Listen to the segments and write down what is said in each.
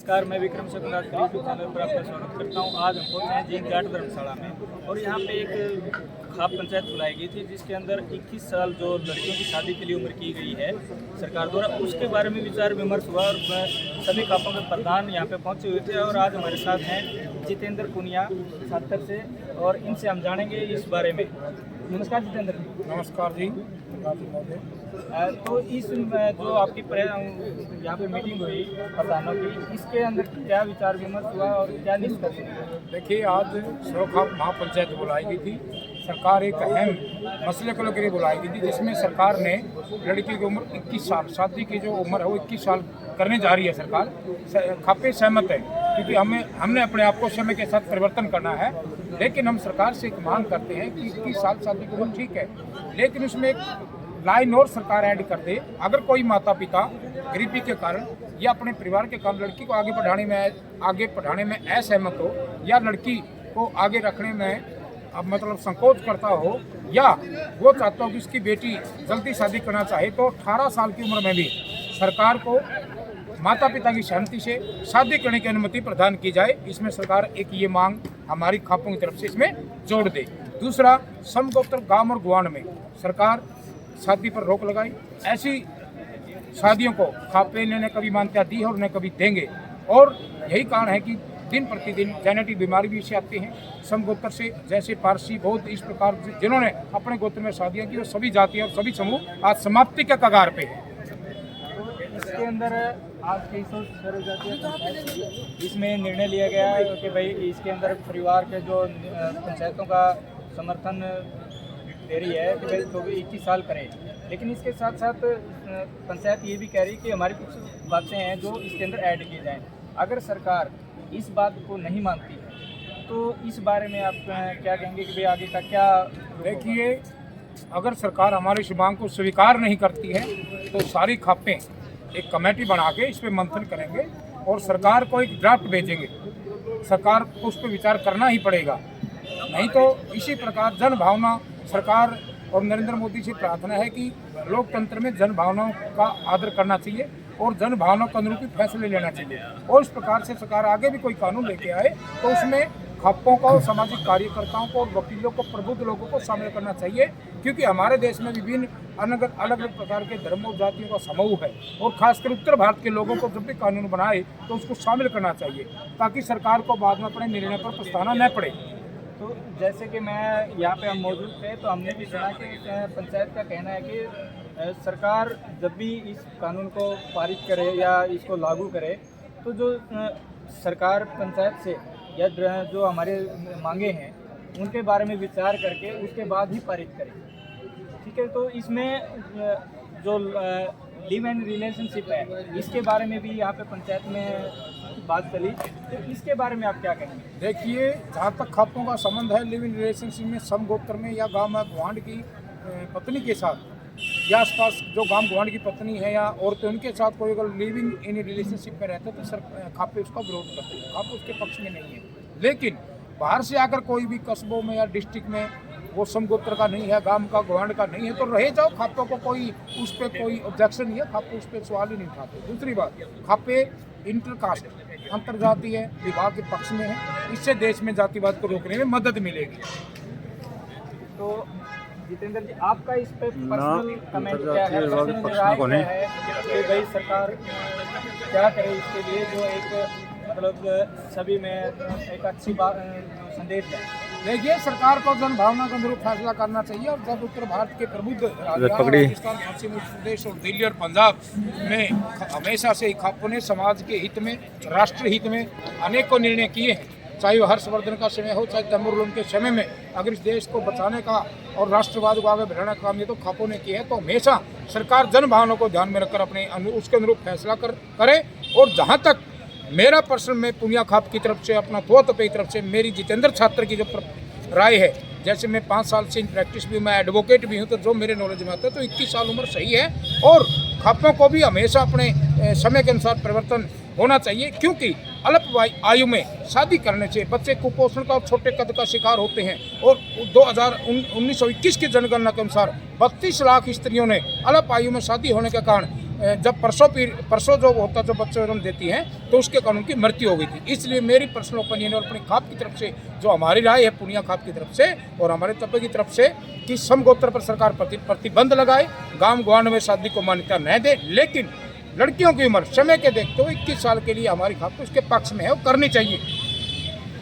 नमस्कार, मैं विक्रम शकुनाथ के यूट्यूब चैनल पर आपका स्वागत करता हूं। आज हम पहुंचे हैं जीन घाट धर्मशाला में और यहां पे एक खाप पंचायत बुलाई गई थी जिसके अंदर 21 साल जो लड़कियों की शादी के लिए उम्र की गई है सरकार द्वारा, उसके बारे में विचार विमर्श हुआ और सभी खापों के प्रधान यहां पे पहुंचे हुए थे। और आज हमारे साथ हैं जितेंद्र पुनिया छात्र से और इनसे हम जानेंगे इस बारे में। नमस्कार जितेंद्र जी। नमस्कार जी। तो इस जो आपकी यहाँ पे मीटिंग हुई प्रधानों की, इसके अंदर क्या विचार विमर्श हुआ और क्या निष्कर्ष हुआ? देखिए, आज खाप महापंचायत बुलाई गई थी। सरकार एक अहम मसले को लेकर बुलाई गई थी जिसमें सरकार ने लड़की की उम्र 21 साल, शादी की जो उम्र है वो 21 साल करने जा रही है। सरकार खापे सहमत है क्योंकि हमने अपने आप को समय के साथ परिवर्तन करना है, लेकिन हम सरकार से एक मांग करते हैं कि 21 साल शादी की उम्र ठीक है, लेकिन उसमें एक लाइन और सरकार ऐड कर दे। अगर कोई माता पिता गरीबी के कारण या अपने परिवार के कारण लड़की को आगे पढ़ाने में असहमत हो या लड़की को आगे रखने में मतलब संकोच करता हो या वो चाहता हो कि उसकी बेटी जल्दी शादी करना चाहे, तो 18 साल की उम्र में भी सरकार को माता पिता की सहमति से शादी करने की अनुमति प्रदान की जाए। इसमें सरकार एक ये मांग हमारी खापों की तरफ से इसमें जोड़ दे। दूसरा, समगोत्र गांव और गुआंढ में सरकार शादी पर रोक लगाई। ऐसी शादियों को खापे ने कभी मान्यता दी है और न कभी देंगे, और यही कारण है कि दिन प्रतिदिन जेनेटिक बीमारी भी इससे आती हैं। समगोत्र से जैसे पारसी, बौद्ध, इस प्रकार जिन्होंने अपने गोत्र में शादियां की, वो सभी जातियां और सभी समूह आज समाप्ति के कगार पे हैं। इसके अंदर आज कई सौ इसमें निर्णय लिया गया है कि भाई इसके अंदर परिवार के जो पंचायतों का समर्थन दे रही है कि भाई तो भी 21 साल करें, लेकिन इसके साथ साथ पंचायत ये भी कह रही है कि हमारी कुछ बातें हैं जो इसके अंदर ऐड की जाएं। अगर सरकार इस बात को नहीं मानती है तो इस बारे में आप क्या कहेंगे कि भाई आगे का क्या? देखिए, अगर सरकार हमारी इस मांग को स्वीकार नहीं करती है तो सारी खापें एक कमेटी बना के इस पर मंथन करेंगे और सरकार को एक ड्राफ्ट भेजेंगे। सरकार को उस पर विचार करना ही पड़ेगा, नहीं तो इसी प्रकार जन भावना सरकार और नरेंद्र मोदी से प्रार्थना है कि लोकतंत्र में जन भावनाओं का आदर करना चाहिए और जन भावनाओं के अनुरूप फैसले लेना चाहिए। और इस प्रकार से सरकार आगे भी कोई कानून लेके आए तो उसमें खापों को, सामाजिक कार्यकर्ताओं को, वकीलों को, प्रबुद्ध लोगों को शामिल करना चाहिए, क्योंकि हमारे देश में विभिन्न अलग अलग प्रकार के धर्म और जातियों का समूह है और खासकर उत्तर भारत के लोगों को जब भी कानून बनाए तो उसको शामिल करना चाहिए ताकि सरकार को बाद में अपने निर्णय पर पछताना न पड़े। तो जैसे कि मैं यहाँ पे हम मौजूद थे तो हमने भी सुना कि पंचायत का कहना है कि सरकार जब भी इस कानून को पारित करे या इसको लागू करे तो जो सरकार पंचायत से या जो हमारे मांगे हैं उनके बारे में विचार करके उसके बाद ही पारित करे। ठीक है, तो इसमें जो लिव एंड रिलेशनशिप है इसके बारे में भी यहाँ पे पंचायत में बात चली, तो इसके बारे में आप क्या कहेंगे? देखिए, जहाँ तक खापों का संबंध है, लिव इन रिलेशनशिप में समगोत्र में या गांव में गुआंढ की पत्नी के साथ या आसपास जो गांव गुआंढ की पत्नी है या औरतें, उनके साथ कोई अगर लिविंग इन रिलेशनशिप में रहता है तो खापे उसका विरोध करते हैं। खापे उसके पक्ष में नहीं है, लेकिन बाहर से आकर कोई भी कस्बों में या डिस्ट्रिक्ट में वो समगोत्र का नहीं है, गांव का गुआंढ का नहीं है तो रह जाओ, खापों को कोई उस पर कोई ऑब्जेक्शन नहीं है, खापे उस पर सवाल ही नहीं उठाते। दूसरी बात, खापे इंटरकास्ट अंतरजातीय विवाह के पक्ष में है, इससे देश में जातिवाद को रोकने में मदद मिलेगी। तो जितेंद्र जी, आपका इस पे पर्सनल कमेंट क्या है? पर्सनल राय क्या है कि भाई सरकार क्या करे इसके लिए, जो एक मतलब सभी में एक अच्छी बात संदेश है? देखिए, सरकार को जन भावना के अनुरूप फैसला करना चाहिए और जब उत्तर भारत के प्रबुद्ध राजस्थान, पश्चिम उत्तर प्रदेश और दिल्ली और पंजाब में हमेशा से ही खापों ने समाज के हित में, राष्ट्र हित में अनेकों निर्णय किए हैं, चाहे वो हर्षवर्धन का समय हो चाहे तैमूर के समय में। अगर इस देश को बचाने का और राष्ट्रवाद को आगे बढ़ाने का काम ये तो खापों ने किया है, तो हमेशा सरकार जन भावना को ध्यान में रखकर अपने उसके अनुरूप फैसला करे। और जहाँ तक मेरा पर्सनल में पुनिया खाप की तरफ से, अपना की तरफ से मेरी जितेंद्र छात्र की जो राय है, जैसे मैं 5 साल से इन प्रैक्टिस भी, मैं एडवोकेट भी हूँ, तो जो मेरे नॉलेज में आता है तो 21 साल उम्र सही है। और खापों को भी हमेशा अपने समय के अनुसार परिवर्तन होना चाहिए, क्योंकि अल्प आयु में शादी करने से बच्चे कुपोषण का और छोटे कद का शिकार होते हैं। और 1921 की जनगणना के अनुसार 32 लाख स्त्रियों ने अल्प आयु में शादी होने के कारण जब परसों जो होता जो बच्चे जन्म देती हैं तो उसके कानून की मृत्यु हो गई थी। इसलिए मेरी पर्सनल ओपिनियन और अपनी खाप की तरफ से जो हमारी राय है पूर्णिया खाप की तरफ से और हमारे तबके की तरफ से कि समगोत्र पर सरकार प्रतिबंध लगाए, गांव गवांड में शादी को मान्यता न दे, लेकिन लड़कियों की उम्र समय के देखते हुए 21 साल के लिए हमारी खाप तो उसके पक्ष में है, वो करनी चाहिए।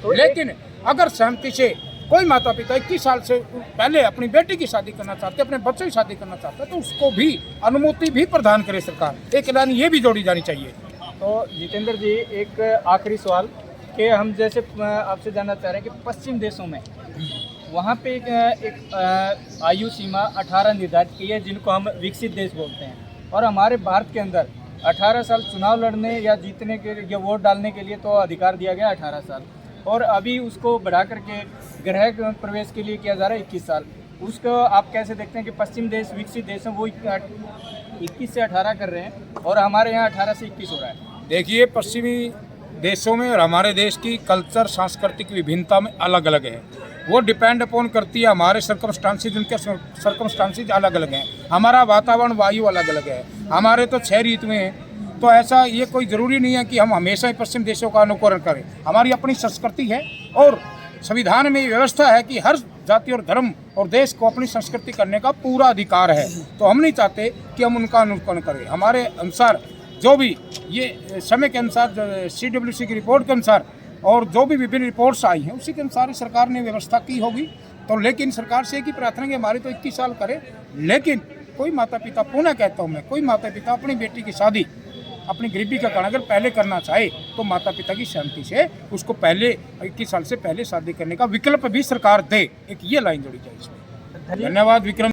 तो लेकिन अगर सहमति से कोई माता पिता 21 साल से पहले अपनी बेटी की शादी करना चाहते, अपने बच्चों की शादी करना चाहते हैं तो उसको भी अनुमति भी प्रदान करे सरकार। एक ऐलान ये भी जोड़ी जानी चाहिए। तो जितेंद्र जी, एक आखिरी सवाल कि हम जैसे आपसे जानना चाह रहे हैं कि पश्चिम देशों में वहाँ पे एक आयु सीमा 18 निर्धारित की है जिनको हम विकसित देश बोलते हैं, और हमारे भारत के अंदर 18 साल चुनाव लड़ने या जीतने के लिए, वोट डालने के लिए तो अधिकार दिया गया 18 साल, और अभी उसको बढ़ा करके गृह प्रवेश के लिए किया जा रहा है 21 साल। उसको आप कैसे देखते हैं कि पश्चिम देश विकसित देश हैं वो 21 से 18 कर रहे हैं और हमारे यहाँ 18 से 21 हो रहा है? देखिए, पश्चिमी देशों में और हमारे देश की कल्चर सांस्कृतिक विभिन्नता में अलग अलग है। वो डिपेंड अपॉन करती है हमारे सर्कमस्टांसिस, उनके सर्कमस्टांसिस अलग अलग हैं। हमारा वातावरण वायु अलग अलग है। हमारे तो 6 ऋतुएं हैं, तो ऐसा ये कोई ज़रूरी नहीं है कि हम हमेशा ही पश्चिम देशों का अनुकरण करें। हमारी अपनी संस्कृति है और संविधान में व्यवस्था है कि हर जाति और धर्म और देश को अपनी संस्कृति करने का पूरा अधिकार है। तो हम नहीं चाहते कि हम उनका अनुकरण करें। हमारे अनुसार जो भी ये समय के अनुसार CWC की रिपोर्ट के अनुसार और जो भी विभिन्न रिपोर्ट्स आई हैं उसी के अनुसार सरकार ने व्यवस्था की होगी। तो लेकिन सरकार से एक ही प्रार्थना कि हमारी तो 21 साल करे, लेकिन कोई माता पिता, पुनः कहता हूँ मैं, कोई माता पिता अपनी बेटी की शादी अपनी गरीबी का कारण अगर पहले करना चाहे तो माता पिता की सहमति से उसको पहले 21 साल से पहले शादी करने का विकल्प भी सरकार दे। एक ये लाइन जोड़ी जाए इसमें। धन्यवाद विक्रम।